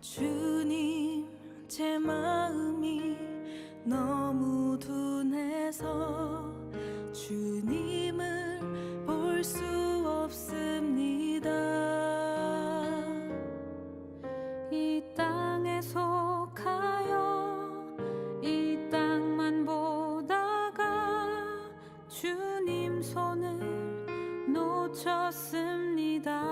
주님, 제 마음이 너무 둔해서 주님을 볼 수 없습니다. 이 땅에 속하여 이 땅만 보다가 주님 손을 놓쳤습니다.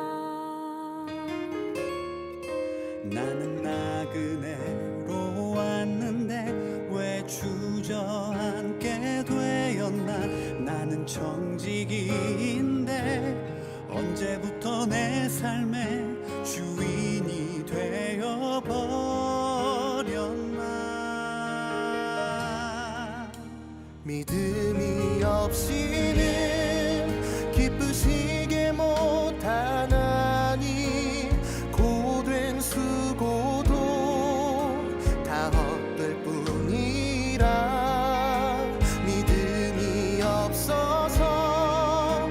나는 나그네로 왔는데 왜 주저앉게 되었나. 나는 청지기인데 언제부터 내 삶의 주인이 되어버렸나. 믿음이 없이는 기쁘시게 못하나니 고된 수고도 다 헛될 뿐이라. 믿음이 없어서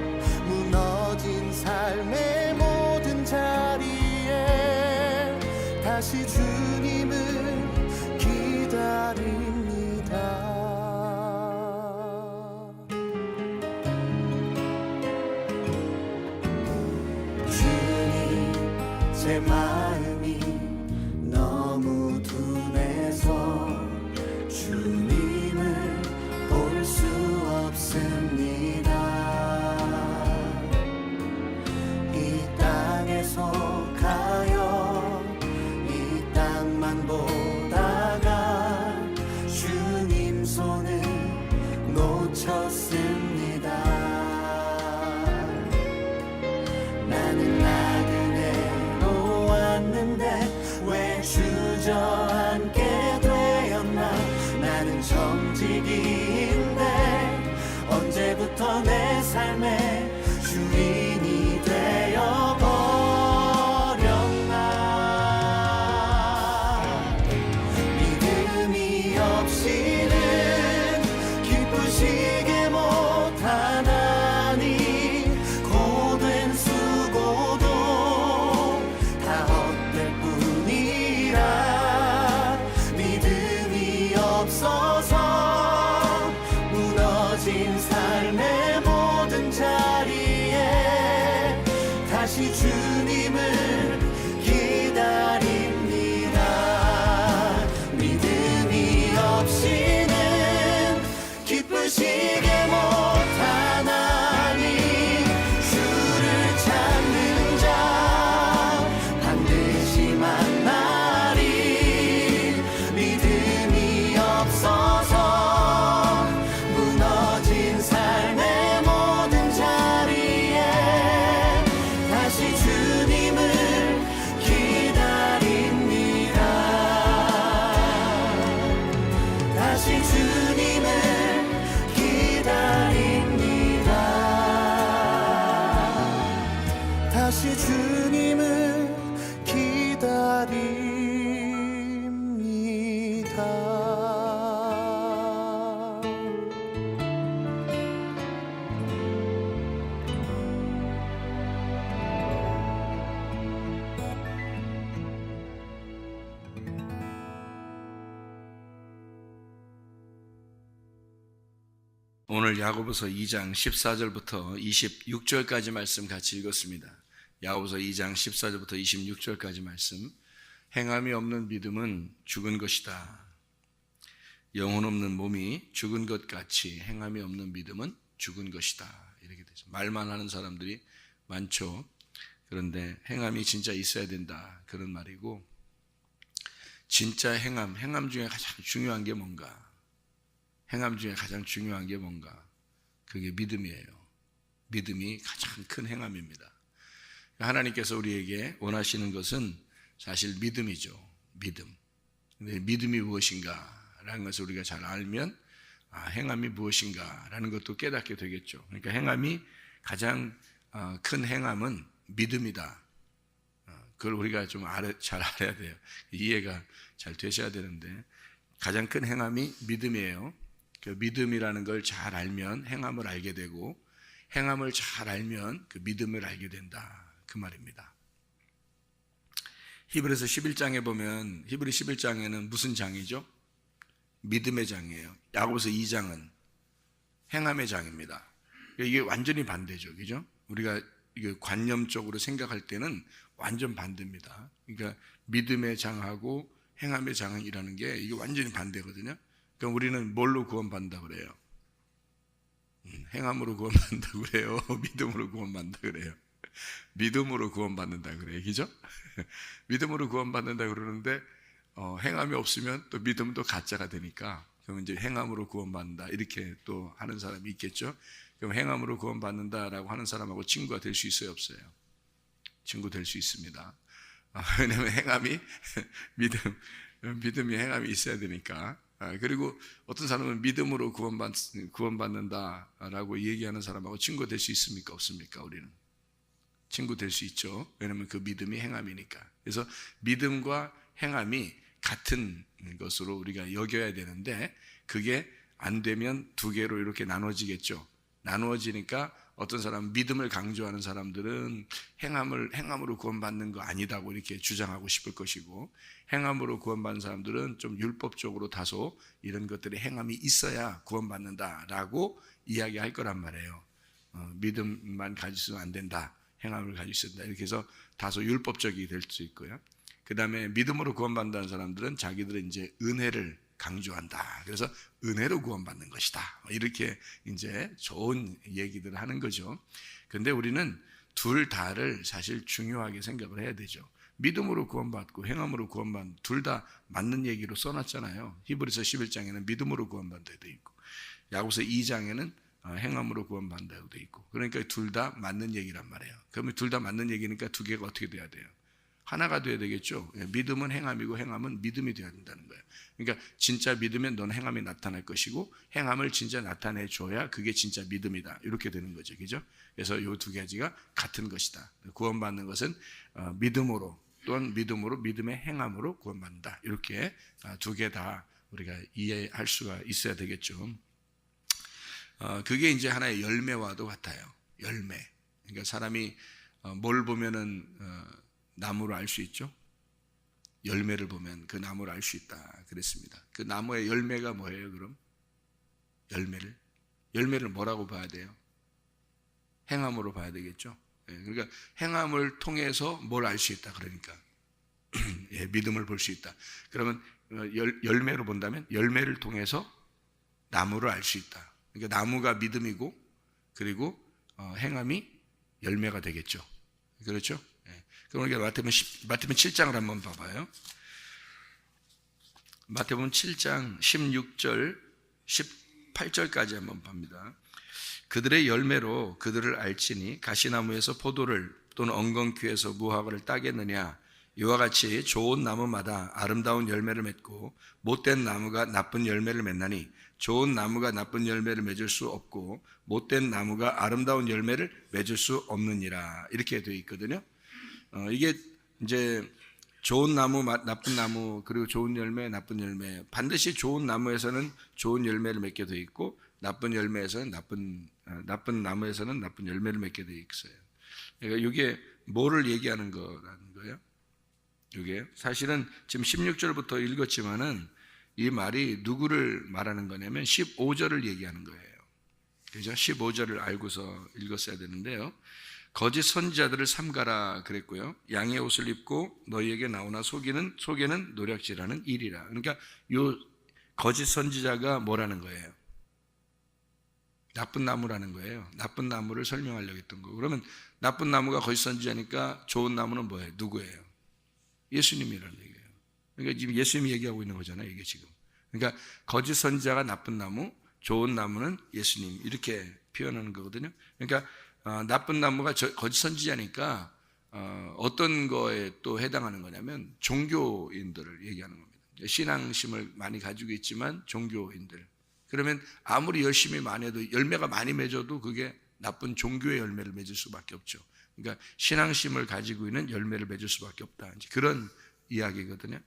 무너진 삶의 모든 자리에 다시 주님을 기다립니다. 제 마음이 너무 둔해서 주님을 볼 수 없습니다. 이 땅에 속하여 이 땅만 보다가 주님 손을 놓쳤습니다. 나는 나그네로 왔는데 왜 주저앉게 되었나. 나는 청지기인데 언제부터 내 삶의 주인이 되어버렸나. 믿음이 없이는 기쁘시게 못하나니 고된 수고도 다 헛될 뿐이라. 믿음이 없어서 무너진 삶의 모든 자리에 다시 주님을 기다립니다. 믿음이 없이는 기쁘시게 못하나니 주를 찾는 자 반드시 만나리. 믿음이 없어서 무너진 삶의 모든 자리에 다시 주님을 기다립니다. 다시 주님을 기다립니다. 다시 주님을 기다립니다. 오늘 야고보서 2장 14절부터 26절까지 말씀 같이 읽었습니다. 야고보서 2장 14절부터 26절까지 말씀. 행함이 없는 믿음은 죽은 것이다. 영혼 없는 몸이 죽은 것 같이 행함이 없는 믿음은 죽은 것이다. 이렇게 되죠. 말만 하는 사람들이 많죠. 그런데 행함이 진짜 있어야 된다. 그런 말이고, 진짜 행함 중에 가장 중요한 게 뭔가? 행함 중에 가장 중요한 게 뭔가? 그게 믿음이에요. 믿음이 가장 큰 행함입니다. 하나님께서 우리에게 원하시는 것은 사실 믿음이죠. 믿음. 근데 믿음이 무엇인가? 라는 것을 우리가 잘 알면 행함이 무엇인가라는 것도 깨닫게 되겠죠. 그러니까 행함이 가장 큰 행함은 믿음이다. 그걸 우리가 좀 잘 알아야 돼요. 이해가 잘 되셔야 되는데 가장 큰 행함이 믿음이에요. 그 믿음이라는 걸 잘 알면 행함을 알게 되고 행함을 잘 알면 그 믿음을 알게 된다. 그 말입니다. 히브리서 11장에 보면 히브리 11장에는 무슨 장이죠? 믿음의 장이에요. 야고보서 2장은 행함의 장입니다. 이게 완전히 반대죠. 그죠? 우리가 이게 관념적으로 생각할 때는 완전 반대입니다. 그러니까 믿음의 장하고 행함의 장이라는 게 이게 완전히 반대거든요. 그러니까 우리는 뭘로 구원받는다 그래요? 행함으로 구원받는다 그래요? 믿음으로 구원받는다 그래요? 믿음으로 구원받는다 그래요. 그죠? 믿음으로 구원받는다 그러는데 행함이 없으면 또 믿음도 가짜가 되니까 그럼 이제 행함으로 구원받는다 이렇게 또 하는 사람이 있겠죠. 그럼 행함으로 구원받는다라고 하는 사람하고 친구가 될 수 있어요, 없어요? 친구 될 수 있습니다. 왜냐하면 행함이 믿음이 행함이 있어야 되니까. 그리고 어떤 사람은 믿음으로 구원받는다라고 얘기하는 사람하고 친구 될 수 있습니까, 없습니까? 우리는 친구 될 수 있죠. 왜냐하면 그 믿음이 행함이니까. 그래서 믿음과 행함이 같은 것으로 우리가 여겨야 되는데 그게 안 되면 두 개로 이렇게 나눠지겠죠. 나누어지니까 어떤 사람은 믿음을 강조하는 사람들은 행함으로 구원받는 거 아니다고 이렇게 주장하고 싶을 것이고 행함으로 구원받는 사람들은 좀 율법적으로 다소 이런 것들이 행함이 있어야 구원받는다라고 이야기할 거란 말이에요. 믿음만 가지고는 안 된다. 행함을 가지고 있어야 된다. 이렇게 해서 다소 율법적이 될 수 있고요. 그 다음에 믿음으로 구원받는다는 사람들은 자기들은 이제 은혜를 강조한다. 그래서 은혜로 구원받는 것이다. 이렇게 이제 좋은 얘기들을 하는 거죠. 그런데 우리는 둘 다를 사실 중요하게 생각을 해야 되죠. 믿음으로 구원받고 행함으로 구원받는 둘 다 맞는 얘기로 써놨잖아요. 히브리서 11장에는 믿음으로 구원받는다고 되어 있고 야고보서 2장에는 행함으로 구원받는다고 되어 있고 그러니까 둘 다 맞는 얘기란 말이에요. 그러면 둘 다 맞는 얘기니까 두 개가 어떻게 돼야 돼요? 하나가 돼야 되겠죠. 믿음은 행함이고 행함은 믿음이 돼야 된다는 거예요. 그러니까 진짜 믿으면 넌 행함이 나타날 것이고 행함을 진짜 나타내 줘야 그게 진짜 믿음이다. 이렇게 되는 거죠. 그죠? 그래서 이 두 가지가 같은 것이다. 구원받는 것은 믿음으로 또는 믿음의 행함으로 구원받는다. 이렇게 두 개 다 우리가 이해할 수가 있어야 되겠죠. 그게 이제 하나의 열매와도 같아요. 열매. 그러니까 사람이 뭘 보면은 나무를 알 수 있죠? 열매를 보면 그 나무를 알 수 있다 그랬습니다. 그 나무의 열매가 뭐예요 그럼? 열매를 뭐라고 봐야 돼요? 행함으로 봐야 되겠죠? 그러니까 행함을 통해서 뭘 알 수 있다 그러니까 믿음을 볼 수 있다. 그러면 열매로 본다면 열매를 통해서 나무를 알 수 있다. 그러니까 나무가 믿음이고 그리고 행함이 열매가 되겠죠. 그렇죠? 그럼 우리가 마태복음 7장을 한번 봐봐요. 마태복음 7장 16절 18절까지 한번 봅니다. 그들의 열매로 그들을 알지니 가시나무에서 포도를 또는 엉겅퀴에서 무화과를 따겠느냐. 이와 같이 좋은 나무마다 아름다운 열매를 맺고 못된 나무가 나쁜 열매를 맺나니 좋은 나무가 나쁜 열매를 맺을 수 없고 못된 나무가 아름다운 열매를 맺을 수 없느니라. 이렇게 되어 있거든요. 이게 이제 좋은 나무, 나쁜 나무, 그리고 좋은 열매, 나쁜 열매. 반드시 좋은 나무에서는 좋은 열매를 맺게 되어 있고 나쁜 열매에서는 나쁜 나무에서는 나쁜 열매를 맺게 되어 있어요. 그러니까 이게 뭐를 얘기하는 거라는 거예요? 이게 사실은 지금 16절부터 읽었지만은 이 말이 누구를 말하는 거냐면 15절을 얘기하는 거예요. 그죠? 15절을 알고서 읽었어야 되는데요. 거짓 선지자들을 삼가라 그랬고요. 양의 옷을 입고 너희에게 나오나 속에는 노략질하는 일이라. 그러니까 요 거짓 선지자가 뭐라는 거예요? 나쁜 나무라는 거예요. 나쁜 나무를 설명하려고 했던 거. 그러면 나쁜 나무가 거짓 선지자니까 좋은 나무는 뭐예요? 누구예요? 예수님이라는 얘기예요. 그러니까 지금 예수님이 얘기하고 있는 거잖아요. 이게 지금. 그러니까 거짓 선지자가 나쁜 나무, 좋은 나무는 예수님 이렇게 표현하는 거거든요. 그러니까 나쁜 나무가 거짓 선지자니까 어떤 거에 또 해당하는 거냐면 종교인들을 얘기하는 겁니다. 신앙심을 많이 가지고 있지만 종교인들. 그러면 아무리 열심히 많이 해도 열매가 많이 맺어도 그게 나쁜 종교의 열매를 맺을 수밖에 없죠. 그러니까 신앙심을 가지고 있는 열매를 맺을 수밖에 없다. 이제 그런 이야기거든요.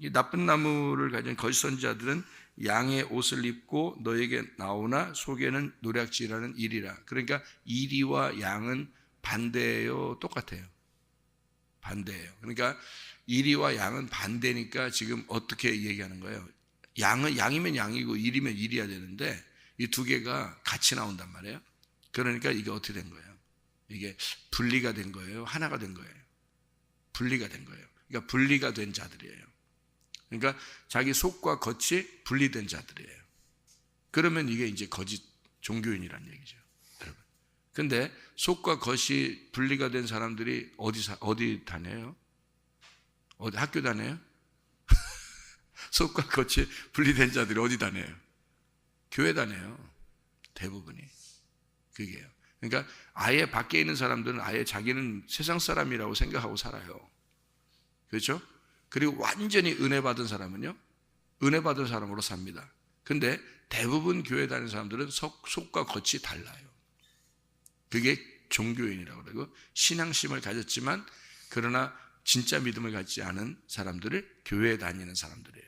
이 나쁜 나무를 가진 거짓 선지자들은 양의 옷을 입고 너에게 나오나 속에는 노략질하는 이리라. 그러니까 이리와 양은 반대예요, 똑같아요? 반대예요. 그러니까 이리와 양은 반대니까 지금 어떻게 얘기하는 거예요? 양이면 양이고 일이면 일이야 되는데 이 두 개가 같이 나온단 말이에요. 그러니까 이게 어떻게 된 거예요? 이게 분리가 된 거예요? 하나가 된 거예요? 분리가 된 거예요. 그러니까 분리가 된 자들이에요. 그러니까 자기 속과 겉이 분리된 자들이에요. 그러면 이게 이제 거짓 종교인이란 얘기죠, 여러분. 근데 속과 겉이 분리가 된 사람들이 어디 다녀요? 어디 학교 다녀요? 속과 겉이 분리된 자들이 어디 다녀요? 교회 다녀요. 대부분이. 그게요. 그러니까 아예 밖에 있는 사람들은 아예 자기는 세상 사람이라고 생각하고 살아요. 그렇죠? 그리고 완전히 은혜 받은 사람은요, 은혜 받은 사람으로 삽니다. 근데 대부분 교회 다니는 사람들은 속과 겉이 달라요. 그게 종교인이라고 그러고, 신앙심을 가졌지만 그러나 진짜 믿음을 갖지 않은 사람들을 교회에 다니는 사람들이에요.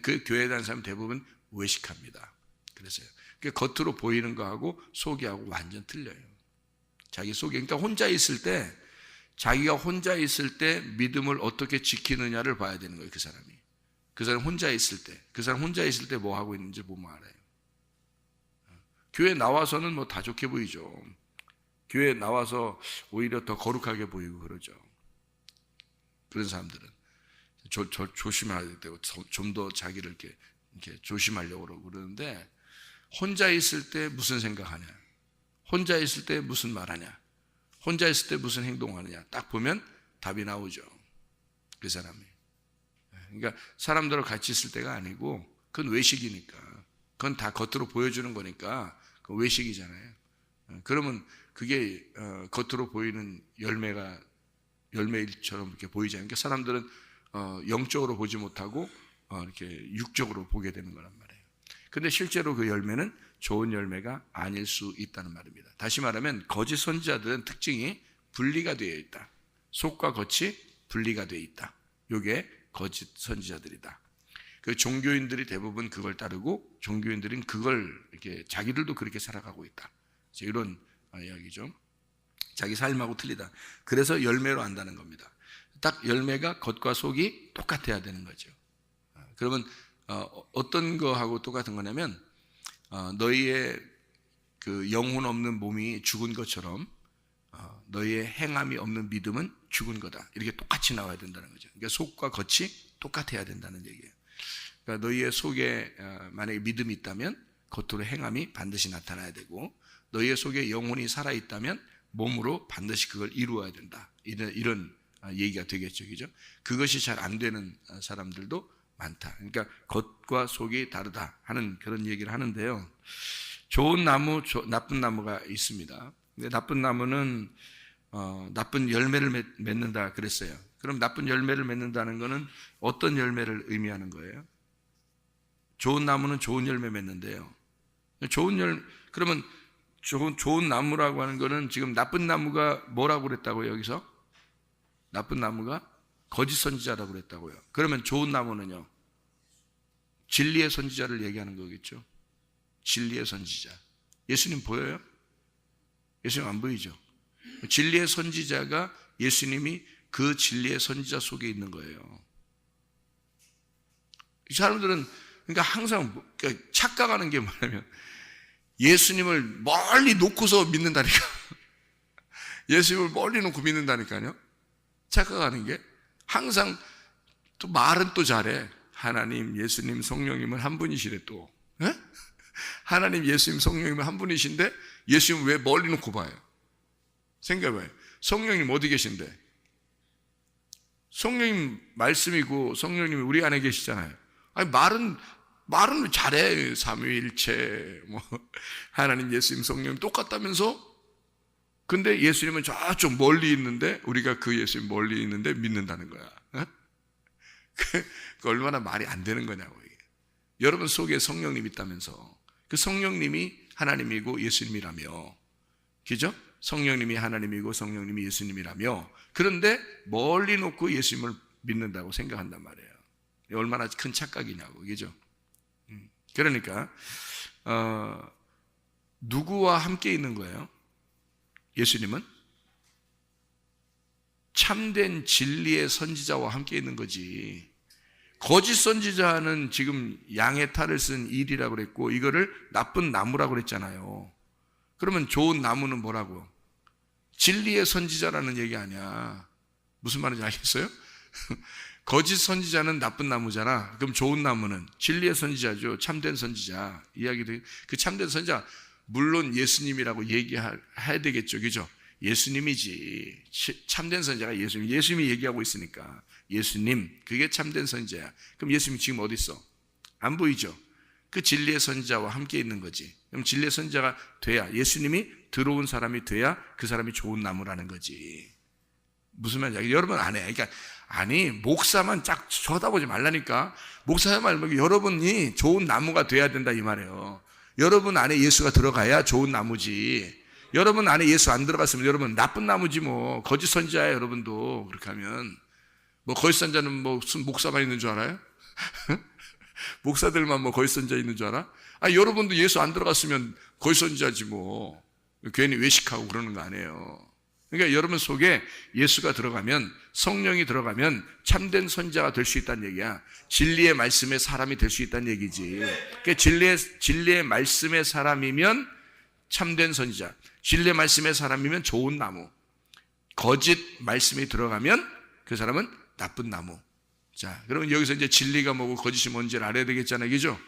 그 교회에 다니는 사람은 대부분 외식합니다. 그래서요. 겉으로 보이는 거하고 속이하고 완전 틀려요. 자기 속에. 그러니까 자기가 혼자 있을 때 믿음을 어떻게 지키느냐를 봐야 되는 거예요, 그 사람이. 그 사람 혼자 있을 때. 그 사람 혼자 있을 때 뭐 하고 있는지 보면 알아요. 교회 나와서는 뭐 다 좋게 보이죠. 교회 나와서 오히려 더 거룩하게 보이고 그러죠. 그런 사람들은. 조심해야 되고, 좀 더 자기를 이렇게 조심하려고 그러는데, 혼자 있을 때 무슨 생각하냐? 혼자 있을 때 무슨 말하냐? 혼자 있을 때 무슨 행동하느냐? 딱 보면 답이 나오죠. 그 사람이. 그러니까 사람들하고 같이 있을 때가 아니고, 그건 외식이니까. 그건 다 겉으로 보여주는 거니까, 그건 외식이잖아요. 그러면 그게 겉으로 보이는 열매일처럼 이렇게 보이지 않으니까 사람들은 영적으로 보지 못하고 이렇게 육적으로 보게 되는 거란 말이에요. 근데 실제로 그 열매는 좋은 열매가 아닐 수 있다는 말입니다. 다시 말하면 거짓 선지자들은 특징이 분리가 되어 있다. 속과 겉이 분리가 되어 있다. 이게 거짓 선지자들이다. 그 종교인들이 대부분 그걸 따르고 종교인들은 그걸 이렇게 자기들도 그렇게 살아가고 있다. 이런 이야기죠. 자기 삶하고 틀리다. 그래서 열매로 안다는 겁니다. 딱 열매가 겉과 속이 똑같아야 되는 거죠. 그러면 어떤 거하고 똑같은 거냐면 너희의 그 영혼 없는 몸이 죽은 것처럼 너희의 행함이 없는 믿음은 죽은 거다. 이렇게 똑같이 나와야 된다는 거죠. 그러니까 속과 겉이 똑같아야 된다는 얘기예요. 그러니까 너희의 속에 만약에 믿음이 있다면 겉으로 행함이 반드시 나타나야 되고, 너희의 속에 영혼이 살아있다면 몸으로 반드시 그걸 이루어야 된다. 이런 얘기가 되겠죠. 그죠? 그것이 잘 안 되는 사람들도 많다. 그러니까 겉과 속이 다르다 하는 그런 얘기를 하는데요. 좋은 나무, 나쁜 나무가 있습니다. 근데 나쁜 나무는 나쁜 열매를 맺는다 그랬어요. 그럼 나쁜 열매를 맺는다는 것은 어떤 열매를 의미하는 거예요? 좋은 나무는 좋은 열매 맺는데요. 그러면 좋은 나무라고 하는 것은 지금 나쁜 나무가 뭐라고 그랬다고요, 여기서? 나쁜 나무가 거짓 선지자라고 그랬다고요. 그러면 좋은 나무는요? 진리의 선지자를 얘기하는 거겠죠. 진리의 선지자. 예수님 보여요? 예수님 안 보이죠? 진리의 선지자가 예수님이 그 진리의 선지자 속에 있는 거예요. 이 사람들은 그러니까 항상 착각하는 게 뭐냐면 예수님을 멀리 놓고서 믿는다니까. 예수님을 멀리 놓고 믿는다니까요. 착각하는 게 항상 또 말은 또 잘해. 하나님, 예수님, 성령님은 한 분이시래 또. 에? 하나님, 예수님, 성령님은 한 분이신데 예수님 왜 멀리 놓고 봐요? 생각해봐요. 성령님 어디 계신데? 성령님 말씀이고 성령님이 우리 안에 계시잖아요. 아니 말은 잘해. 삼위일체 뭐 하나님, 예수님, 성령님 똑같다면서? 근데 예수님은 저쪽 멀리 있는데 우리가 그 예수님 멀리 있는데 믿는다는 거야. 그 얼마나 말이 안 되는 거냐고 이게. 여러분 속에 성령님이 있다면서. 그 성령님이 하나님이고 예수님이라며. 그죠? 성령님이 하나님이고 성령님이 예수님이라며. 그런데 멀리 놓고 예수님을 믿는다고 생각한단 말이에요. 얼마나 큰 착각이냐고. 그죠? 그러니까 누구와 함께 있는 거예요? 예수님은 참된 진리의 선지자와 함께 있는 거지. 거짓 선지자는 지금 양의 탈을 쓴 일이라고 그랬고 이거를 나쁜 나무라고 그랬잖아요. 그러면 좋은 나무는 뭐라고? 진리의 선지자라는 얘기 아니야. 무슨 말인지 알겠어요? 거짓 선지자는 나쁜 나무잖아. 그럼 좋은 나무는 진리의 선지자죠. 참된 선지자. 이야기도 그 참된 선지자 물론 예수님이라고 얘기해야 되겠죠. 그죠? 예수님이지. 참된 선지자가 예수님. 예수님이 얘기하고 있으니까. 예수님, 그게 참된 선지자야. 그럼 예수님이 지금 어디 있어? 안 보이죠? 그 진리의 선지자와 함께 있는 거지. 그럼 진리의 선지자가 돼야, 예수님이 들어온 사람이 돼야 그 사람이 좋은 나무라는 거지. 무슨 말인지 여러분 안 해. 그러니까 아니 목사만 쫙 쳐다보지 말라니까. 목사의 말은 여러분이 좋은 나무가 돼야 된다 이 말이에요. 여러분 안에 예수가 들어가야 좋은 나무지. 여러분 안에 예수 안 들어갔으면 여러분 나쁜 나무지 뭐. 거짓 선지자야 여러분도. 그렇게 하면 뭐 거짓 선지자는 뭐 무슨 목사만 있는 줄 알아요? 목사들만 뭐 거짓 선지자 있는 줄 알아? 아 여러분도 예수 안 들어갔으면 거짓 선지자지 뭐. 괜히 외식하고 그러는 거 아니에요. 그러니까 여러분 속에 예수가 들어가면, 성령이 들어가면 참된 선지자가 될 수 있다는 얘기야. 진리의 말씀의 사람이 될 수 있다는 얘기지. 그러니까 진리의 말씀의 사람이면 참된 선지자, 진리의 말씀의 사람이면 좋은 나무, 거짓 말씀이 들어가면 그 사람은 나쁜 나무. 자, 그러면 여기서 이제 진리가 뭐고 거짓이 뭔지를 알아야 되겠잖아요. 그죠?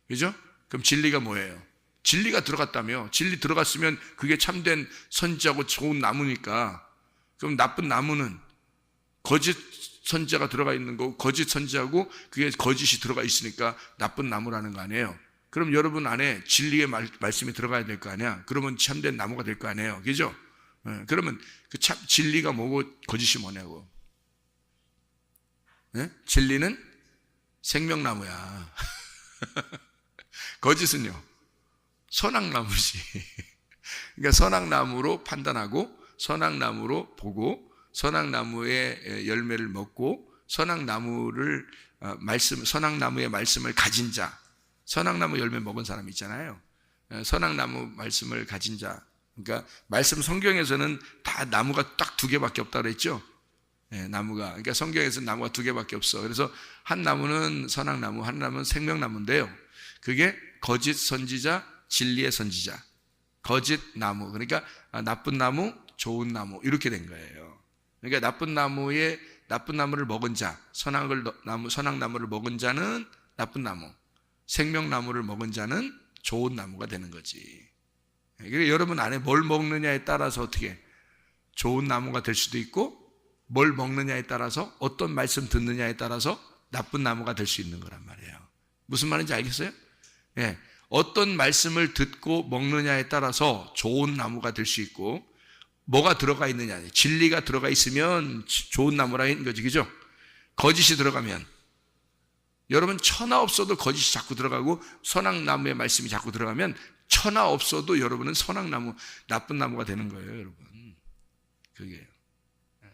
그죠? 그럼 진리가 뭐예요? 진리가 들어갔다며. 진리 들어갔으면 그게 참된 선지자고 좋은 나무니까. 그럼 나쁜 나무는 거짓 선지자가 들어가 있는 거고, 거짓 선지자고 그게 거짓이 들어가 있으니까 나쁜 나무라는 거 아니에요. 그럼 여러분 안에 진리의 말씀이 들어가야 될 거 아니야. 그러면 참된 나무가 될 거 아니에요. 그죠? 그러면 그 참 진리가 뭐고 거짓이 뭐냐고. 네? 진리는 생명나무야. 거짓은요? 선악나무지. 그러니까 선악나무로 판단하고, 선악나무로 보고, 선악나무의 열매를 먹고, 선악나무의 말씀을 가진 자, 선악나무 열매 먹은 사람 있잖아요. 선악나무 말씀을 가진 자. 그러니까 말씀 성경에서는 다 나무가 딱 2개밖에 없다 그랬죠. 나무가. 그러니까 성경에서는 나무가 2개밖에 없어. 그래서 한 나무는 선악나무, 한 나무는 생명나무인데요. 그게 거짓 선지자, 진리의 선지자. 거짓 나무, 그러니까 나쁜 나무, 좋은 나무 이렇게 된 거예요. 그러니까 나쁜 나무를 먹은 자, 선악나무를 먹은 자는 나쁜 나무, 생명나무를 먹은 자는 좋은 나무가 되는 거지. 그러니까 여러분 안에 뭘 먹느냐에 따라서 어떻게 좋은 나무가 될 수도 있고, 뭘 먹느냐에 따라서, 어떤 말씀 듣느냐에 따라서 나쁜 나무가 될 수 있는 거란 말이에요. 무슨 말인지 알겠어요? 예. 어떤 말씀을 듣고 먹느냐에 따라서 좋은 나무가 될 수 있고, 뭐가 들어가 있느냐, 진리가 들어가 있으면 좋은 나무라는 거지. 그죠? 거짓이 들어가면, 여러분 천하 없어도 거짓이 자꾸 들어가고 선악나무의 말씀이 자꾸 들어가면 천하 없어도 여러분은 선악나무, 나쁜 나무가 되는 거예요. 여러분, 그게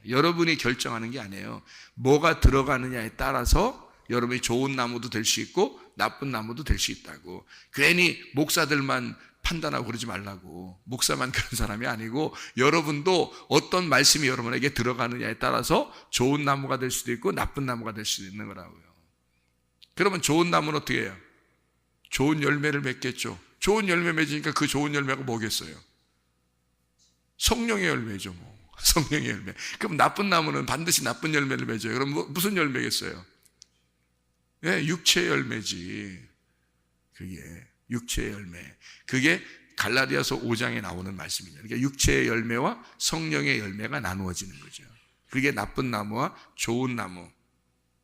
여러분이 결정하는 게 아니에요. 뭐가 들어가느냐에 따라서 여러분이 좋은 나무도 될 수 있고 나쁜 나무도 될 수 있다고. 괜히 목사들만 판단하고 그러지 말라고. 목사만 그런 사람이 아니고 여러분도 어떤 말씀이 여러분에게 들어가느냐에 따라서 좋은 나무가 될 수도 있고 나쁜 나무가 될 수도 있는 거라고요. 그러면 좋은 나무는 어떻게 해요? 좋은 열매를 맺겠죠. 좋은 열매 맺으니까 그 좋은 열매가 뭐겠어요? 성령의 열매죠. 뭐. 성령의 열매. 그럼 나쁜 나무는 반드시 나쁜 열매를 맺어요. 그럼 무슨 열매겠어요? 네, 육체의 열매지. 그게 육체의 열매. 그게 갈라디아서 5장에 나오는 말씀이죠. 그러니까 육체의 열매와 성령의 열매가 나누어지는 거죠. 그게 나쁜 나무와 좋은 나무.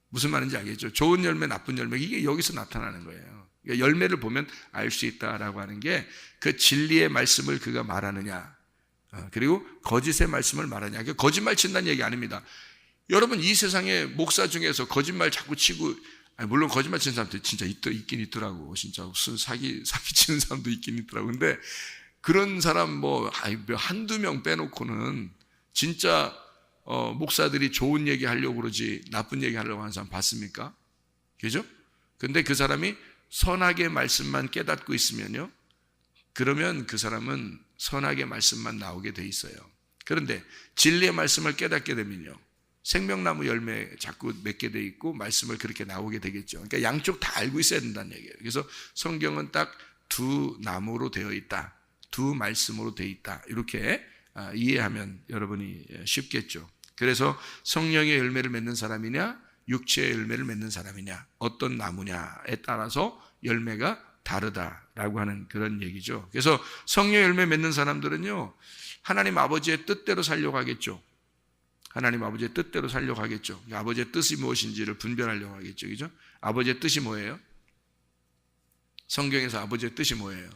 무슨 말인지 알겠죠? 좋은 열매, 나쁜 열매, 이게 여기서 나타나는 거예요. 그러니까 열매를 보면 알 수 있다라고 하는 게 그 진리의 말씀을 그가 말하느냐, 그리고 거짓의 말씀을 말하냐. 그러니까 거짓말 친다는 얘기 아닙니다. 여러분 이 세상에 목사 중에서 거짓말 자꾸 치고 아니, 물론 거짓말 치는 사람들 진짜 있긴 있더라고. 진짜 무슨 사기 치는 사람도 있긴 있더라고. 근데 그런 사람 뭐 한두 명 빼놓고는 진짜 목사들이 좋은 얘기 하려고 그러지 나쁜 얘기 하려고 하는 사람 봤습니까? 그죠? 근데 그 사람이 선하게 말씀만 깨닫고 있으면요, 그러면 그 사람은 선하게 말씀만 나오게 돼 있어요. 그런데 진리의 말씀을 깨닫게 되면요, 생명나무 열매 자꾸 맺게 돼 있고 말씀을 그렇게 나오게 되겠죠. 그러니까 양쪽 다 알고 있어야 된다는 얘기예요. 그래서 성경은 딱 두 나무로 되어 있다, 두 말씀으로 되어 있다, 이렇게 이해하면 여러분이 쉽겠죠. 그래서 성령의 열매를 맺는 사람이냐 육체의 열매를 맺는 사람이냐, 어떤 나무냐에 따라서 열매가 다르다라고 하는 그런 얘기죠. 그래서 성령의 열매 맺는 사람들은요, 하나님 아버지의 뜻대로 살려고 하겠죠. 하나님 아버지의 뜻대로 살려고 하겠죠. 아버지의 뜻이 무엇인지를 분별하려고 하겠죠. 그죠? 아버지의 뜻이 뭐예요? 성경에서 아버지의 뜻이 뭐예요?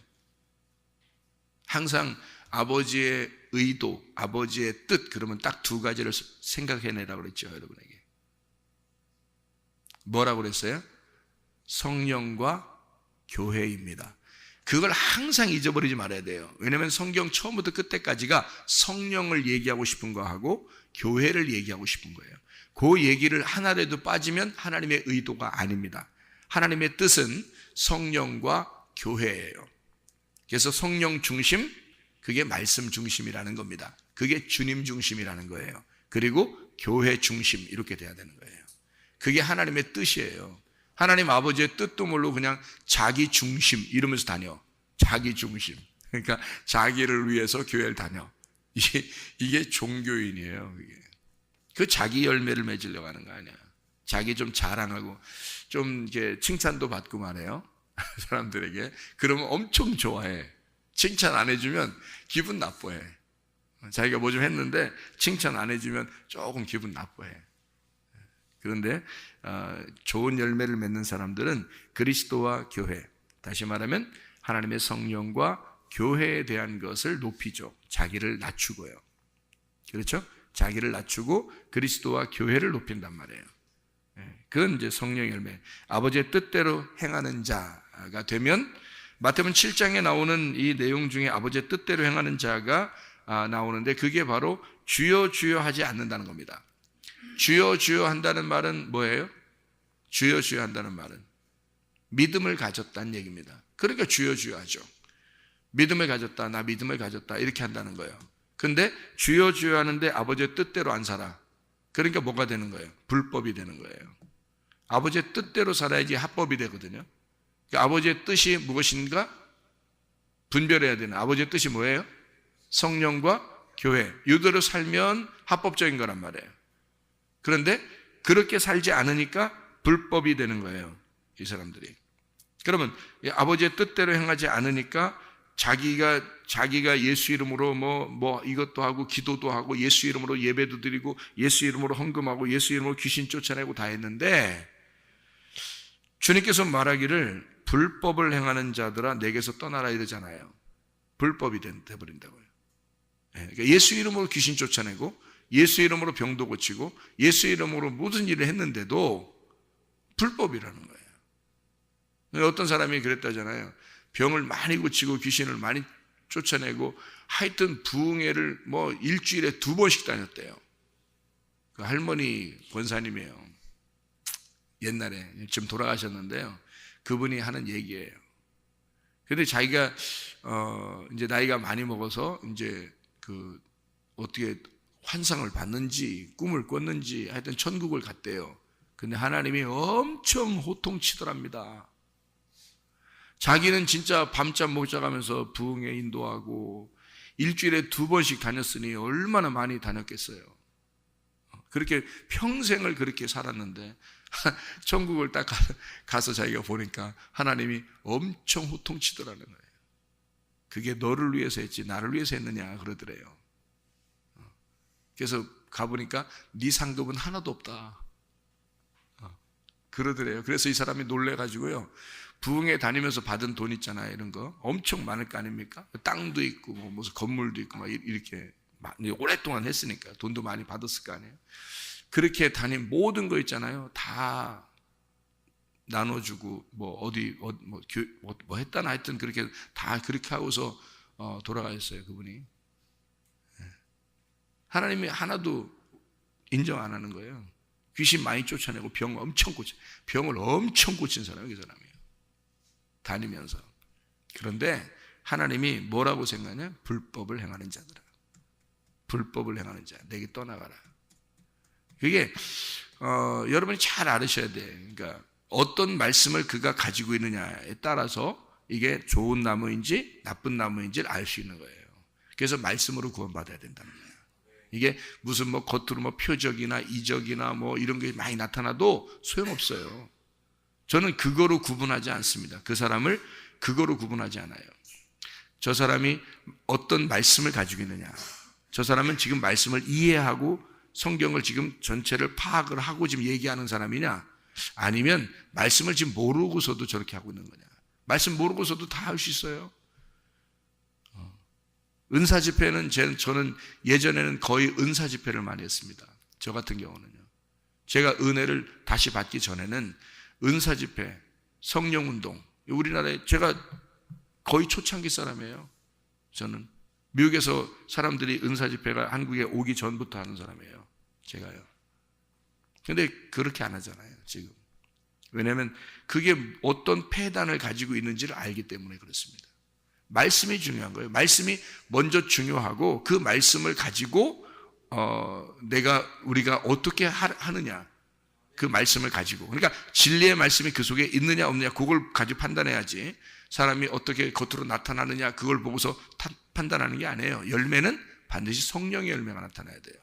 항상 아버지의 의도, 아버지의 뜻, 그러면 딱 두 가지를 생각해내라고 그랬죠, 여러분에게. 뭐라고 그랬어요? 성령과 교회입니다. 그걸 항상 잊어버리지 말아야 돼요. 왜냐하면 성경 처음부터 끝까지가 성령을 얘기하고 싶은 거하고 교회를 얘기하고 싶은 거예요. 그 얘기를 하나라도 빠지면 하나님의 의도가 아닙니다. 하나님의 뜻은 성령과 교회예요. 그래서 성령 중심, 그게 말씀 중심이라는 겁니다. 그게 주님 중심이라는 거예요. 그리고 교회 중심, 이렇게 돼야 되는 거예요. 그게 하나님의 뜻이에요. 하나님 아버지의 뜻도 모르고 그냥 자기 중심 이러면서 다녀. 자기 중심. 그러니까 자기를 위해서 교회를 다녀. 이게 종교인이에요. 그 자기 열매를 맺으려고 하는 거 아니야. 자기 좀 자랑하고 좀 이렇게 칭찬도 받고 말해요. 사람들에게. 그러면 엄청 좋아해. 칭찬 안 해주면 기분 나빠해. 자기가 뭐 좀 했는데 칭찬 안 해주면 조금 기분 나빠해. 그런데 좋은 열매를 맺는 사람들은 그리스도와 교회, 다시 말하면 하나님의 성령과 교회에 대한 것을 높이죠. 자기를 낮추고요. 그렇죠? 자기를 낮추고 그리스도와 교회를 높인단 말이에요. 그건 이제 성령 열매. 아버지의 뜻대로 행하는 자가 되면, 마태복음 7장에 나오는 이 내용 중에 아버지의 뜻대로 행하는 자가 나오는데, 그게 바로 주여 주여 하지 않는다는 겁니다. 주여 주여 한다는 말은 뭐예요? 주여 주여 한다는 말은 믿음을 가졌다는 얘기입니다. 그러니까 주여 주여 하죠. 믿음을 가졌다, 나 믿음을 가졌다, 이렇게 한다는 거예요. 근데 주여 주여 하는데 아버지의 뜻대로 안 살아. 그러니까 뭐가 되는 거예요? 불법이 되는 거예요. 아버지의 뜻대로 살아야지 합법이 되거든요. 그러니까 아버지의 뜻이 무엇인가 분별해야 되는, 아버지의 뜻이 뭐예요? 성령과 교회, 이대로 살면 합법적인 거란 말이에요. 그런데 그렇게 살지 않으니까 불법이 되는 거예요, 이 사람들이. 그러면 아버지의 뜻대로 행하지 않으니까 자기가 예수 이름으로 뭐 이것도 하고 기도도 하고 예수 이름으로 예배도 드리고 예수 이름으로 헌금하고 예수 이름으로 귀신 쫓아내고 다 했는데, 주님께서 말하기를 불법을 행하는 자들아 내게서 떠나라 이러잖아요. 불법이 돼버린다고요. 그러니까 예수 이름으로 귀신 쫓아내고 예수 이름으로 병도 고치고 예수 이름으로 모든 일을 했는데도 불법이라는 거예요. 어떤 사람이 그랬다잖아요. 병을 많이 고치고 귀신을 많이 쫓아내고 하여튼 부흥회를 뭐 일주일에 2번씩 다녔대요. 그 할머니 권사님이에요. 옛날에 지금 돌아가셨는데요. 그분이 하는 얘기예요. 근데 자기가 이제 나이가 많이 먹어서 이제 그 어떻게 환상을 봤는지 꿈을 꿨는지 하여튼 천국을 갔대요. 근데 하나님이 엄청 호통치더랍니다. 자기는 진짜 밤잠 못 자가면서 부흥회 인도하고 일주일에 2번씩 다녔으니 얼마나 많이 다녔겠어요. 그렇게 평생을 그렇게 살았는데 천국을 딱 가서 자기가 보니까 하나님이 엄청 호통치더라는 거예요. 그게 너를 위해서 했지 나를 위해서 했느냐 그러더래요. 그래서 가보니까 네 상급은 하나도 없다 그러더래요. 그래서 이 사람이 놀래가지고요, 부흥회 다니면서 받은 돈 있잖아요, 이런 거 엄청 많을 거 아닙니까? 땅도 있고 뭐 무슨 건물도 있고 막 이렇게 오랫동안 했으니까 돈도 많이 받았을 거 아니에요. 그렇게 다닌 모든 거 있잖아요, 다 나눠주고 뭐 했다나 하여튼 그렇게 다 그렇게 하고서 돌아가셨어요, 그분이. 하나님이 하나도 인정 안 하는 거예요. 귀신 많이 쫓아내고 병을 엄청 고친 사람이에요, 그 사람이에요. 다니면서. 그런데 하나님이 뭐라고 생각하냐? 불법을 행하는 자들아. 불법을 행하는 자, 내게 떠나가라. 그게 여러분이 잘 알으셔야 돼. 그러니까 어떤 말씀을 그가 가지고 있느냐에 따라서 이게 좋은 나무인지 나쁜 나무인지를 알 수 있는 거예요. 그래서 말씀으로 구원받아야 된다는 거예요. 이게 무슨 뭐 겉으로 뭐 표적이나 이적이나 뭐 이런 게 많이 나타나도 소용없어요. 저는 그거로 구분하지 않습니다. 그 사람을 그거로 구분하지 않아요. 저 사람이 어떤 말씀을 가지고 있느냐. 저 사람은 지금 말씀을 이해하고 성경을 지금 전체를 파악을 하고 지금 얘기하는 사람이냐, 아니면 말씀을 지금 모르고서도 저렇게 하고 있는 거냐. 말씀 모르고서도 다 할 수 있어요. 은사 집회는 저는 예전에는 거의 은사 집회를 많이 했습니다. 저 같은 경우는요. 제가 은혜를 다시 받기 전에는 은사 집회, 성령 운동, 우리나라에 제가 거의 초창기 사람이에요. 저는 미국에서 사람들이 은사 집회가 한국에 오기 전부터 하는 사람이에요. 제가요. 근데 그렇게 안 하잖아요, 지금. 왜냐하면 그게 어떤 폐단을 가지고 있는지를 알기 때문에 그렇습니다. 말씀이 중요한 거예요. 말씀이 먼저 중요하고 그 말씀을 가지고 우리가 어떻게 하느냐, 그 말씀을 가지고, 그러니까 진리의 말씀이 그 속에 있느냐 없느냐 그걸 가지고 판단해야지, 사람이 어떻게 겉으로 나타나느냐 그걸 보고서 판단하는 게 아니에요. 열매는 반드시 성령의 열매가 나타나야 돼요.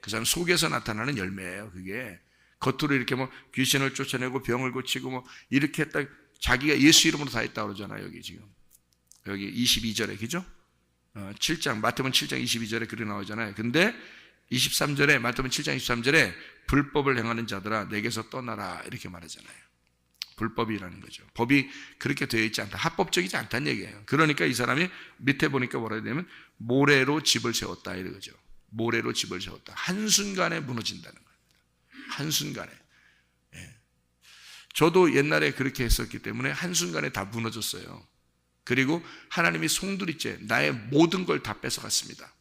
그 사람 속에서 나타나는 열매예요. 그게 겉으로 이렇게 뭐 귀신을 쫓아내고 병을 고치고 뭐 이렇게 했다, 자기가 예수 이름으로 다 했다 그러잖아요. 여기 지금 여기 22절에, 그죠? 7장, 마태복음 7장 22절에 그렇게 나오잖아요. 근데 23절에, 마태복음 7장 23절에 불법을 행하는 자들아 내게서 떠나라 이렇게 말하잖아요. 불법이라는 거죠. 법이 그렇게 되어 있지 않다, 합법적이지 않다는 얘기예요. 그러니까 이 사람이 밑에 보니까 뭐라 해야 되냐면 모래로 집을 세웠다 이거죠. 모래로 집을 세웠다. 한순간에 무너진다는 거예요. 한순간에. 예. 저도 옛날에 그렇게 했었기 때문에 한순간에 다 무너졌어요. 그리고 하나님이 송두리째 나의 모든 걸 다 뺏어갔습니다.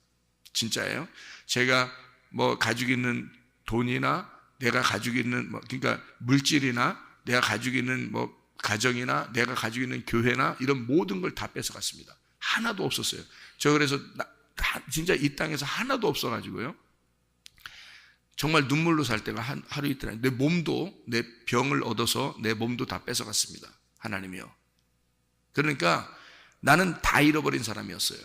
진짜예요. 제가 뭐 가지고 있는 돈이나 내가 가지고 있는 그러니까 물질이나 내가 가지고 있는 뭐 가정이나 내가 가지고 있는 교회나 이런 모든 걸 다 뺏어갔습니다. 하나도 없었어요. 저 그래서 진짜 이 땅에서 하나도 없어가지고요. 정말 눈물로 살 때가 하루 이틀, 내 몸도, 내 병을 얻어서 내 몸도 다 뺏어갔습니다. 하나님이요. 그러니까 나는 다 잃어버린 사람이었어요.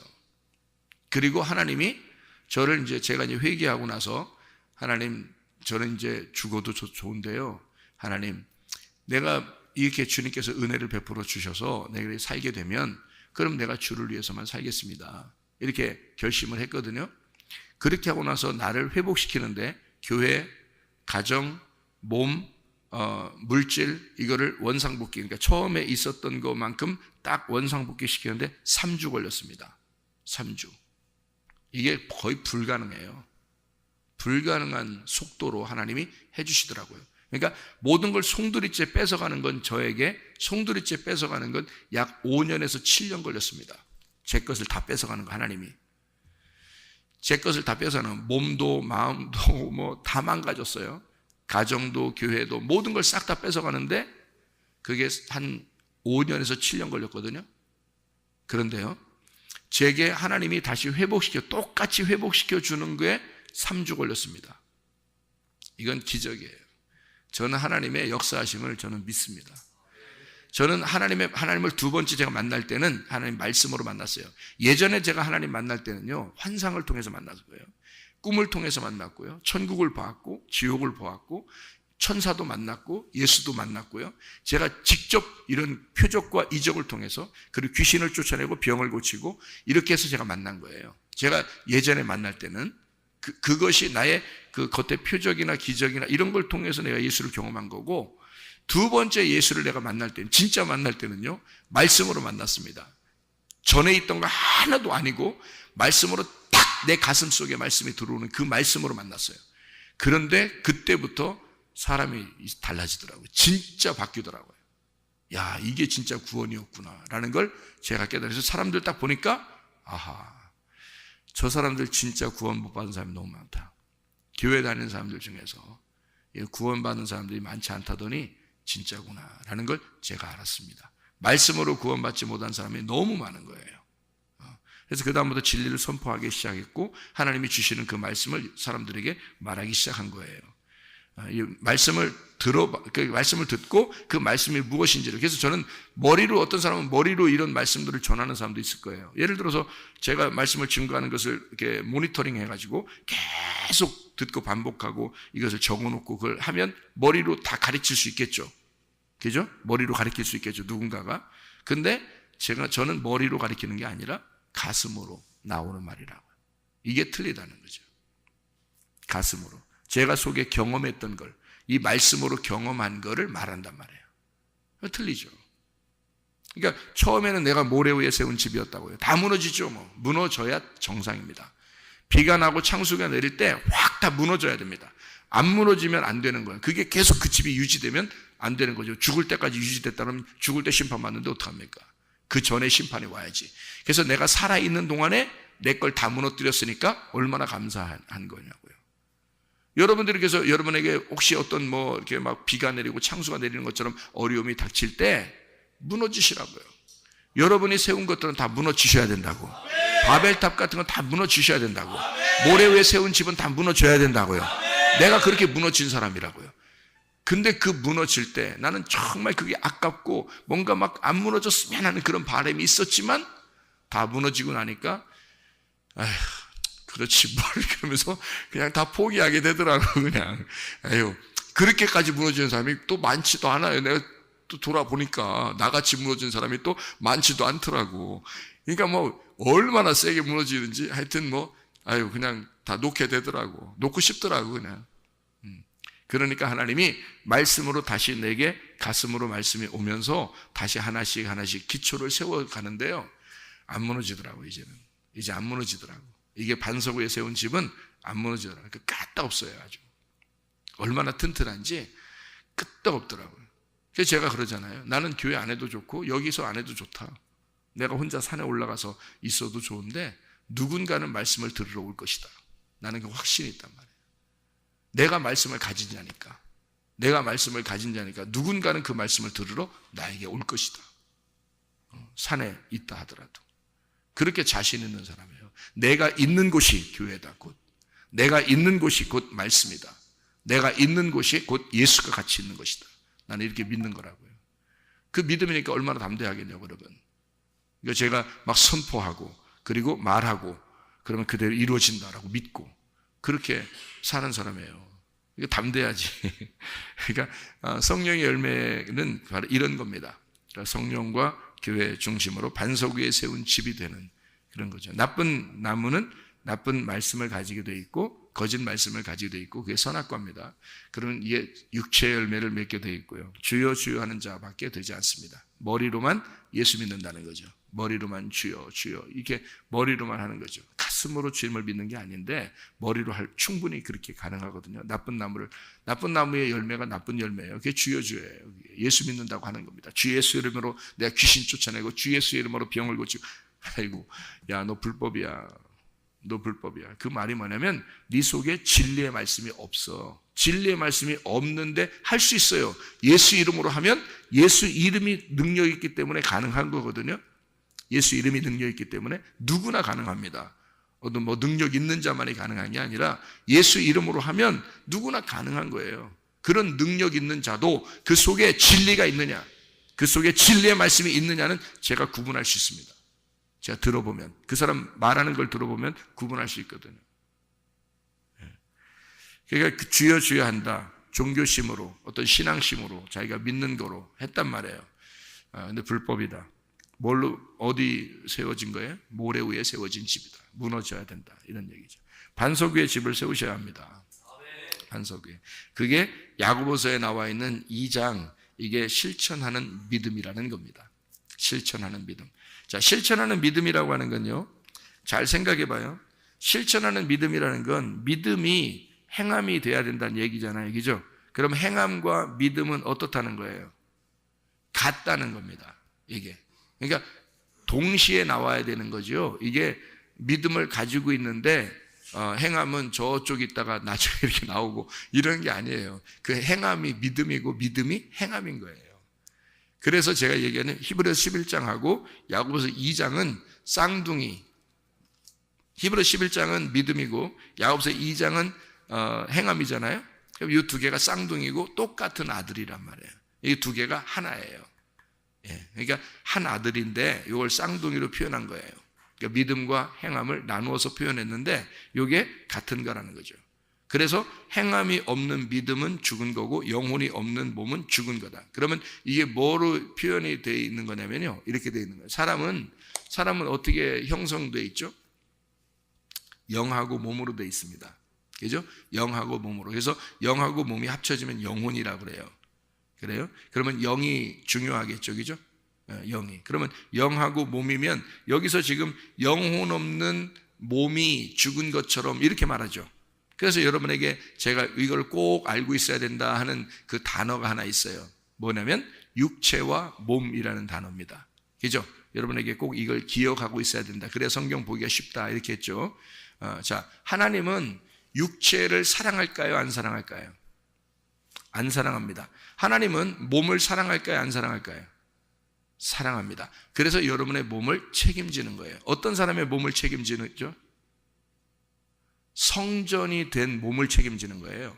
그리고 하나님이 저를 제가 회개하고 나서, 하나님, 저는 이제 죽어도 좋은데요. 하나님, 내가 이렇게 주님께서 은혜를 베풀어 주셔서 내가 살게 되면 그럼 내가 주를 위해서만 살겠습니다. 이렇게 결심을 했거든요. 그렇게 하고 나서 나를 회복시키는데 교회, 가정, 몸, 물질 이거를 원상복귀, 그러니까 처음에 있었던 것만큼 딱 원상복귀 시키는데 3주 걸렸습니다. 3주. 이게 거의 불가능해요. 불가능한 속도로 하나님이 해주시더라고요. 그러니까 모든 걸 송두리째 뺏어가는 건, 저에게 송두리째 뺏어가는 건 약 5년에서 7년 걸렸습니다. 제 것을 다 뺏어가는 거, 하나님이. 제 것을 다 뺏어가는, 몸도 마음도 뭐 다 망가졌어요. 가정도 교회도 모든 걸 싹 다 뺏어가는데 그게 한 5년에서 7년 걸렸거든요. 그런데요, 제게 하나님이 다시 똑같이 회복시켜 주는 거에 3주 걸렸습니다. 이건 기적이에요. 저는 하나님의 역사하심을 저는 믿습니다. 저는 하나님을 두 번째 제가 만날 때는 하나님 말씀으로 만났어요. 예전에 제가 하나님 만날 때는요, 환상을 통해서 만났고요, 꿈을 통해서 만났고요, 천국을 보았고 지옥을 보았고 천사도 만났고 예수도 만났고요. 제가 직접 이런 표적과 이적을 통해서, 그리고 귀신을 쫓아내고 병을 고치고 이렇게 해서 제가 만난 거예요. 제가 예전에 만날 때는 그것이 나의 그 겉의 표적이나 기적이나 이런 걸 통해서 내가 예수를 경험한 거고, 두 번째 예수를 내가 만날 때는, 진짜 만날 때는요, 말씀으로 만났습니다. 전에 있던 거 하나도 아니고 말씀으로 딱 내 가슴 속에 말씀이 들어오는 그 말씀으로 만났어요. 그런데 그때부터 사람이 달라지더라고요. 진짜 바뀌더라고요. 야, 이게 진짜 구원이었구나 라는 걸 제가 깨달아서 사람들 딱 보니까 아하, 저 사람들 진짜 구원 못 받은 사람이 너무 많다. 교회 다니는 사람들 중에서 구원 받는 사람들이 많지 않다더니 진짜구나 라는 걸 제가 알았습니다. 말씀으로 구원받지 못한 사람이 너무 많은 거예요. 그래서 그 다음부터 진리를 선포하기 시작했고 하나님이 주시는 그 말씀을 사람들에게 말하기 시작한 거예요. 이 말씀을 듣고 그 말씀이 무엇인지를. 그래서 저는 어떤 사람은 머리로 이런 말씀들을 전하는 사람도 있을 거예요. 예를 들어서 제가 말씀을 증거하는 것을 이렇게 모니터링 해가지고 계속 듣고 반복하고 이것을 적어놓고 그걸 하면 머리로 다 가르칠 수 있겠죠. 그죠? 머리로 가르칠 수 있겠죠. 누군가가. 근데 저는 머리로 가르치는 게 아니라 가슴으로 나오는 말이라고. 이게 틀리다는 거죠. 가슴으로. 제가 속에 경험했던 걸, 이 말씀으로 경험한 거를 말한단 말이에요. 틀리죠. 그러니까 처음에는 내가 모래 위에 세운 집이었다고요. 다 무너지죠. 무너져야 정상입니다. 비가 나고 창수가 내릴 때 확 다 무너져야 됩니다. 안 무너지면 안 되는 거예요. 그게 계속 그 집이 유지되면 안 되는 거죠. 죽을 때까지 유지됐다면 죽을 때 심판받는데 어떡합니까? 그 전에 심판이 와야지. 그래서 내가 살아있는 동안에 내 걸 다 무너뜨렸으니까 얼마나 감사한 거냐고요. 여러분들이 그래서 여러분에게 혹시 어떤 이렇게 막 비가 내리고 창수가 내리는 것처럼 어려움이 닥칠 때 무너지시라고요. 여러분이 세운 것들은 다 무너지셔야 된다고. 바벨탑 같은 건 다 무너지셔야 된다고. 모래 위에 세운 집은 다 무너져야 된다고요. 내가 그렇게 무너진 사람이라고요. 근데 그 무너질 때 나는 정말 그게 아깝고 뭔가 막 안 무너졌으면 하는 그런 바람이 있었지만 다 무너지고 나니까 아휴, 그렇지 뭘, 그러면서 그냥 다 포기하게 되더라고. 그냥 그렇게까지 무너지는 사람이 또 많지도 않아요. 내가 또 돌아보니까 나같이 무너진 사람이 또 많지도 않더라고. 그러니까 얼마나 세게 무너지는지 하여튼 그냥 다 놓게 되더라고. 놓고 싶더라고 그냥. 그러니까 하나님이 말씀으로 다시 내게 가슴으로 말씀이 오면서 다시 하나씩 기초를 세워가는데요. 안 무너지더라고. 이제 안 무너지더라고. 이게 반석 위에 세운 집은 안 무너지더라고요. 까딱없어요. 아주 얼마나 튼튼한지 끄떡없더라고요. 그래서 제가 그러잖아요. 나는 교회 안 해도 좋고 여기서 안 해도 좋다. 내가 혼자 산에 올라가서 있어도 좋은데 누군가는 말씀을 들으러 올 것이다. 나는 그 확신이 있단 말이에요. 내가 말씀을 가진 자니까 누군가는 그 말씀을 들으러 나에게 올 것이다. 산에 있다 하더라도 그렇게 자신 있는 사람이에요. 내가 있는 곳이 교회다. 곧 내가 있는 곳이 곧 말씀이다. 내가 있는 곳이 곧 예수가 같이 있는 것이다. 나는 이렇게 믿는 거라고요. 그 믿음이니까 얼마나 담대하겠냐고 여러분. 그러니까 제가 막 선포하고 그리고 말하고 그러면 그대로 이루어진다라고 믿고 그렇게 사는 사람이에요. 이거 담대하지. 그러니까 성령의 열매는 바로 이런 겁니다. 그러니까 성령과 교회 중심으로 반석 위에 세운 집이 되는 그런 거죠. 나쁜 나무는 나쁜 말씀을 가지게 돼 있고 거짓 말씀을 가지게 돼 있고 그게 선악과입니다. 그러면 이게 육체의 열매를 맺게 돼 있고요. 주여 주여 하는 자밖에 되지 않습니다. 머리로만 예수 믿는다는 거죠. 머리로만 주여 주여 이렇게 머리로만 하는 거죠. 가슴으로 주님을 믿는 게 아닌데 머리로 충분히 그렇게 가능하거든요. 나쁜 나무의 열매가 나쁜 열매예요. 그게 주여 주여예요. 예수 믿는다고 하는 겁니다. 주 예수 이름으로 내가 귀신 쫓아내고 주 예수 이름으로 병을 고치고 아이고 야 너 불법이야. 너 불법이야. 그 말이 뭐냐면 네 속에 진리의 말씀이 없어. 진리의 말씀이 없는데 할 수 있어요. 예수 이름으로 하면 예수 이름이 능력이 있기 때문에 가능한 거거든요. 예수 이름이 능력이 있기 때문에 누구나 가능합니다. 어떤 능력 있는 자만이 가능한 게 아니라 예수 이름으로 하면 누구나 가능한 거예요. 그런 능력 있는 자도 그 속에 진리가 있느냐, 그 속에 진리의 말씀이 있느냐는 제가 구분할 수 있습니다. 제가 들어보면 그 사람 말하는 걸 들어보면 구분할 수 있거든요. 그러니까 주여 주여 한다. 종교심으로 어떤 신앙심으로 자기가 믿는 거로 했단 말이에요. 근데 불법이다. 뭘로 어디 세워진 거예요? 모래 위에 세워진 집이다. 무너져야 된다. 이런 얘기죠. 반석 위에 집을 세우셔야 합니다. 반석 위에. 그게 야고보서에 나와 있는 2장 이게 실천하는 믿음이라는 겁니다. 실천하는 믿음. 자, 실천하는 믿음이라고 하는 건요. 잘 생각해 봐요. 실천하는 믿음이라는 건 믿음이 행함이 돼야 된다는 얘기잖아요. 그죠? 그럼 행함과 믿음은 어떻다는 거예요? 같다는 겁니다. 이게. 그러니까 동시에 나와야 되는 거죠. 이게 믿음을 가지고 있는데 행함은 저쪽 있다가 나중에 이렇게 나오고 이런 게 아니에요. 그 행함이 믿음이고 믿음이 행함인 거예요. 그래서 제가 얘기하는 히브리서 11장하고 야고보서 2장은 쌍둥이. 히브리서 11장은 믿음이고 야고보서 2장은 행함이잖아요. 그럼 이 두 개가 쌍둥이고 똑같은 아들이란 말이에요. 이 두 개가 하나예요. 예, 그러니까 한 아들인데 이걸 쌍둥이로 표현한 거예요. 그러니까 믿음과 행함을 나누어서 표현했는데 이게 같은 거라는 거죠. 그래서 행함이 없는 믿음은 죽은 거고 영혼이 없는 몸은 죽은 거다. 그러면 이게 뭐로 표현이 되어 있는 거냐면요, 이렇게 되어 있는 거예요. 사람은 어떻게 형성되어 있죠? 영하고 몸으로 되어 있습니다. 그죠? 영하고 몸으로. 그래서 영하고 몸이 합쳐지면 영혼이라고 그래요. 그래요? 그러면 영이 중요하겠죠. 그죠? 영이. 그러면 영하고 몸이면 여기서 지금 영혼 없는 몸이 죽은 것처럼 이렇게 말하죠. 그래서 여러분에게 제가 이걸 꼭 알고 있어야 된다 하는 그 단어가 하나 있어요. 뭐냐면 육체와 몸이라는 단어입니다. 그죠? 여러분에게 꼭 이걸 기억하고 있어야 된다. 그래야 성경 보기가 쉽다. 이렇게 했죠. 자, 하나님은 육체를 사랑할까요? 안 사랑할까요? 안 사랑합니다. 하나님은 몸을 사랑할까요? 안 사랑할까요? 사랑합니다. 그래서 여러분의 몸을 책임지는 거예요. 어떤 사람의 몸을 책임지죠? 성전이 된 몸을 책임지는 거예요.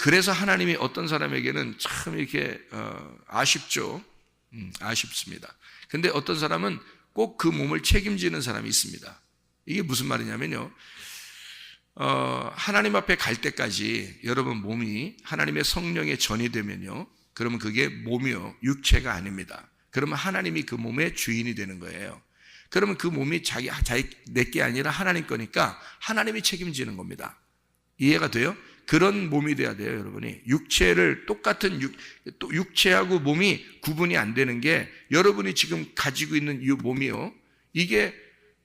그래서 하나님이 어떤 사람에게는 참 이렇게 아쉽죠. 아쉽습니다. 근데 어떤 사람은 꼭 그 몸을 책임지는 사람이 있습니다. 이게 무슨 말이냐면요, 하나님 앞에 갈 때까지 여러분 몸이 하나님의 성령에 전이 되면요, 그러면 그게 몸이요, 육체가 아닙니다. 그러면 하나님이 그 몸의 주인이 되는 거예요. 그러면 그 몸이 내게 아니라 하나님 거니까 하나님이 책임지는 겁니다. 이해가 돼요? 그런 몸이 돼야 돼요, 여러분이. 육체를 똑같은 육체하고 몸이 구분이 안 되는 게, 여러분이 지금 가지고 있는 이 몸이요, 이게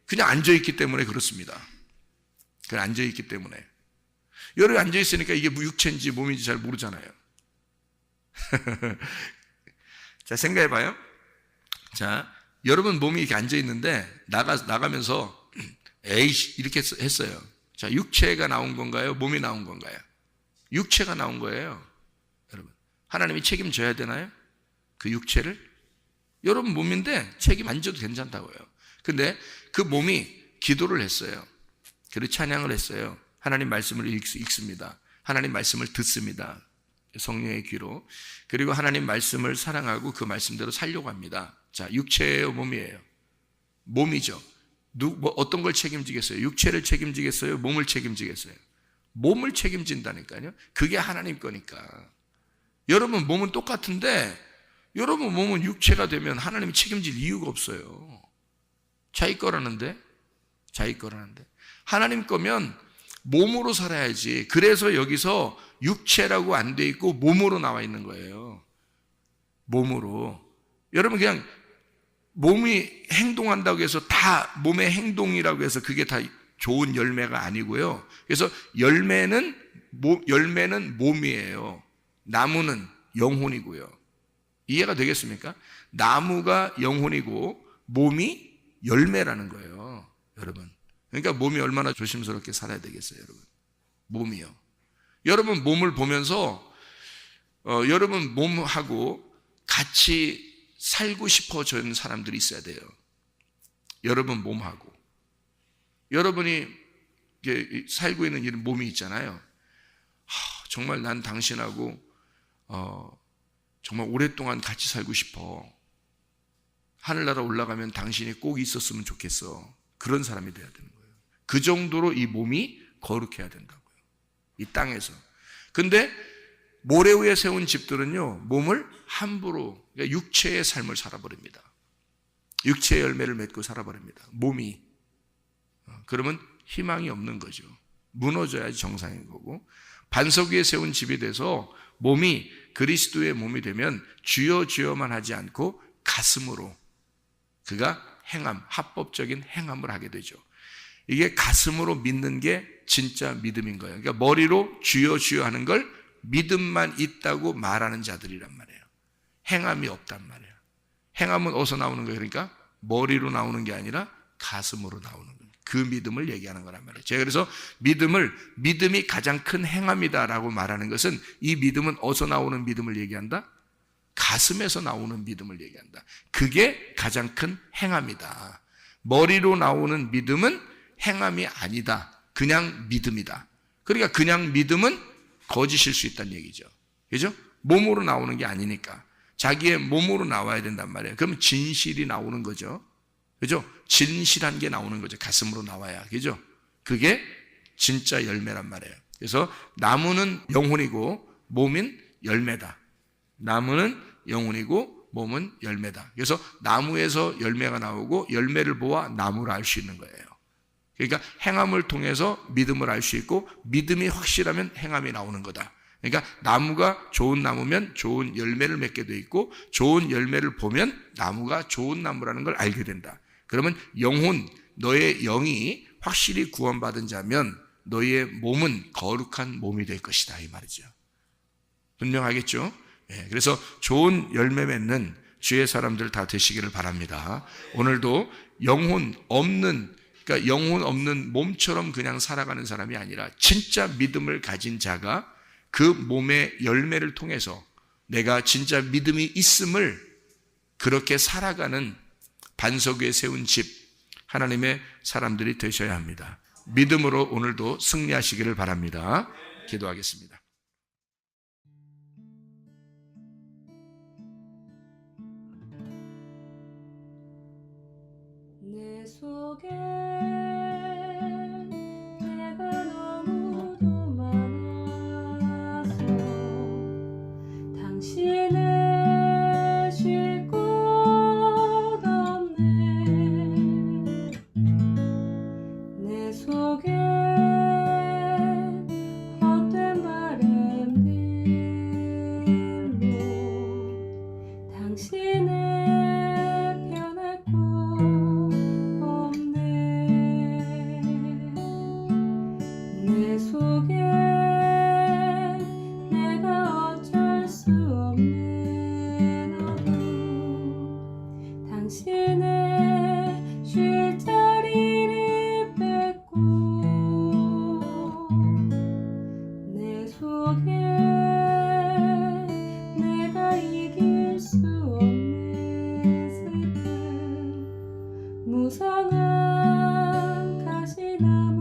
그냥 앉아있기 때문에 그렇습니다. 그냥 앉아있기 때문에. 여러분이 앉아있으니까 이게 육체인지 몸인지 잘 모르잖아요. 자, 생각해봐요. 자, 여러분 몸이 이렇게 앉아있는데 나가면서 에이씨 이렇게 했어요. 자, 육체가 나온 건가요? 몸이 나온 건가요? 육체가 나온 거예요. 여러분, 하나님이 책임져야 되나요? 그 육체를? 여러분 몸인데 책임 안 져도 괜찮다고요. 근데 그 몸이 기도를 했어요. 그리고 찬양을 했어요. 하나님 말씀을 읽습니다. 하나님 말씀을 듣습니다. 성령의 귀로. 그리고 하나님 말씀을 사랑하고 그 말씀대로 살려고 합니다. 자, 육체예요, 몸이에요? 몸이죠. 어떤 걸 책임지겠어요? 육체를 책임지겠어요? 몸을 책임지겠어요? 몸을 책임진다니까요. 그게 하나님 거니까. 여러분 몸은 똑같은데 여러분 몸은 육체가 되면 하나님이 책임질 이유가 없어요. 자기 거라는데. 하나님 거면 몸으로 살아야지. 그래서 여기서 육체라고 안 돼 있고 몸으로 나와 있는 거예요. 몸으로. 여러분 그냥 몸이 행동한다고 해서 다 몸의 행동이라고 해서 그게 다 좋은 열매가 아니고요. 그래서 열매는 몸이에요. 나무는 영혼이고요. 이해가 되겠습니까? 나무가 영혼이고 몸이 열매라는 거예요, 여러분. 그러니까 몸이 얼마나 조심스럽게 살아야 되겠어요, 여러분. 몸이요. 여러분 몸을 보면서 여러분 몸하고 같이 살고 싶어지는 사람들이 있어야 돼요. 여러분 몸하고. 여러분이 살고 있는 이런 몸이 있잖아요. 정말 난 당신하고 정말 오랫동안 같이 살고 싶어. 하늘나라 올라가면 당신이 꼭 있었으면 좋겠어. 그런 사람이 돼야 되는 거예요. 그 정도로 이 몸이 거룩해야 된다고요. 이 땅에서. 근데 모래 위에 세운 집들은요, 몸을 함부로, 그러니까 육체의 삶을 살아버립니다. 육체의 열매를 맺고 살아버립니다. 몸이. 그러면 희망이 없는 거죠. 무너져야지 정상인 거고. 반석 위에 세운 집이 돼서 몸이 그리스도의 몸이 되면 주여 주여만 하지 않고 가슴으로 그가 행함, 합법적인 행함을 하게 되죠. 이게 가슴으로 믿는 게 진짜 믿음인 거예요. 그러니까 머리로 주여 주여 하는 걸 믿음만 있다고 말하는 자들이란 말이에요. 행함이 없단 말이에요. 행함은 어디서 나오는 거예요? 그러니까 머리로 나오는 게 아니라 가슴으로 나오는 거예요. 그 믿음을 얘기하는 거란 말이에요. 제가 그래서 믿음이 가장 큰 행함이다라고 말하는 것은 이 믿음은 어디서 나오는 믿음을 얘기한다? 가슴에서 나오는 믿음을 얘기한다. 그게 가장 큰 행함이다. 머리로 나오는 믿음은 행함이 아니다. 그냥 믿음이다. 그러니까 그냥 믿음은 거짓일 수 있다는 얘기죠. 그죠? 몸으로 나오는 게 아니니까. 자기의 몸으로 나와야 된단 말이에요. 그러면 진실이 나오는 거죠. 그죠? 진실한 게 나오는 거죠. 가슴으로 나와야. 그죠? 그게 진짜 열매란 말이에요. 그래서 나무는 영혼이고 몸은 열매다. 나무는 영혼이고 몸은 열매다. 그래서 나무에서 열매가 나오고 열매를 보아 나무를 알 수 있는 거예요. 그러니까 행함을 통해서 믿음을 알 수 있고 믿음이 확실하면 행함이 나오는 거다. 그러니까 나무가 좋은 나무면 좋은 열매를 맺게 돼 있고 좋은 열매를 보면 나무가 좋은 나무라는 걸 알게 된다. 그러면 영혼, 너의 영이 확실히 구원받은 자면 너의 몸은 거룩한 몸이 될 것이다 이 말이죠. 분명하겠죠? 그래서 좋은 열매 맺는 주의 사람들 다 되시기를 바랍니다. 오늘도 영혼 없는 몸처럼 그냥 살아가는 사람이 아니라 진짜 믿음을 가진 자가 그 몸의 열매를 통해서 내가 진짜 믿음이 있음을 그렇게 살아가는 반석 위에 세운 집, 하나님의 사람들이 되셔야 합니다. 믿음으로 오늘도 승리하시기를 바랍니다. 기도하겠습니다. 내 속에 내가 너무도 많아서 당신을 쉴 곳 없네. 내 속에 헛된 바램들로 당신을 내 속에 내가 어쩔 수 없는 어둠 당신의 쉴 자리를 뺏고 내 속에 내가 이길 수 없는 슬픔 무성한 가시나무